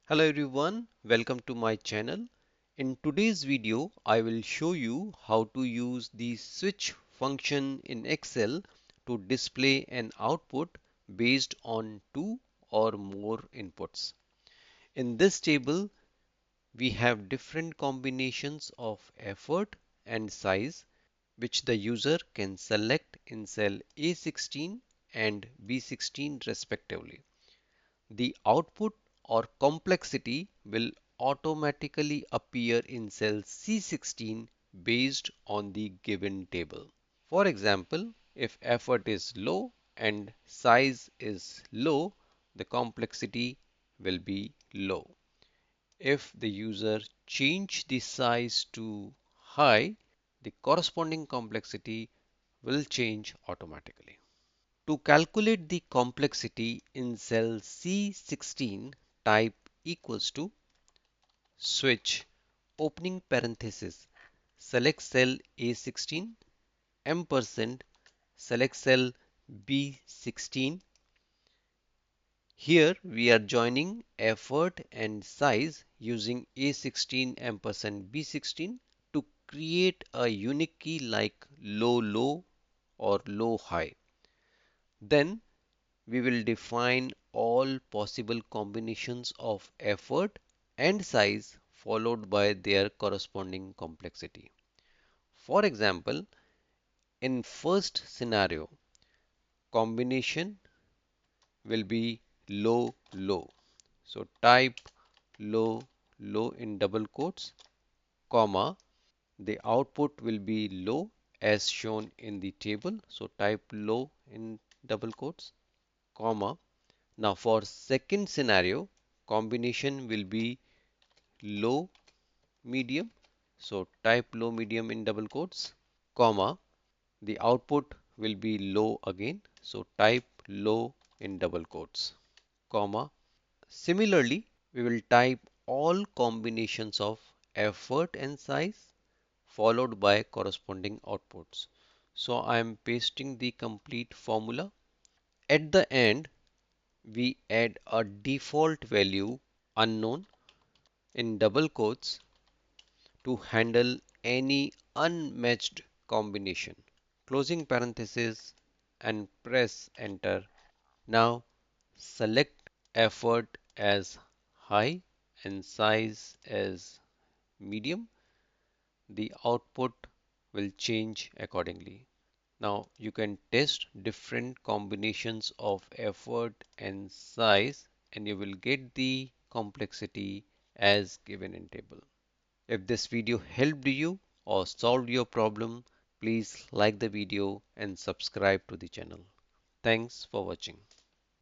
Hello everyone, welcome to my channel. In today's video, I will show you how to use the switch function in Excel to display an output based on two or more inputs. In this table, we have different combinations of effort and size which the user can select in cell A16 and B16 respectively. The output or complexity will automatically appear in cell C16 based on the given table. For example, if effort is low and size is low, the complexity will be low. If the user change the size to high, the corresponding complexity will change automatically. To calculate the complexity in cell C16, type equals to switch opening parenthesis, select cell A16, ampersand, select cell B16. Here we are joining effort and size using A16 ampersand B16 to create a unique key like low low or low high. Then we will define all possible combinations of effort and size followed by their corresponding complexity. For example, in first scenario, combination will be low low. So type low low in double quotes, comma, the output will be low as shown in the table. So type low in double quotes, comma. Now for second scenario, combination will be low medium. So type low medium in double quotes, comma. The output will be low again. So type low in double quotes, comma. Similarly, we will type all combinations of effort and size followed by corresponding outputs. So I am pasting the complete formula. At the end, we add a default value unknown in double quotes to handle any unmatched combination. Closing parenthesis and press enter. Now select effort as high and size as medium. The output will change accordingly. Now you can test different combinations of effort and size and you will get the complexity as given in table. If this video helped you or solved your problem, please like the video and subscribe to the channel. Thanks for watching.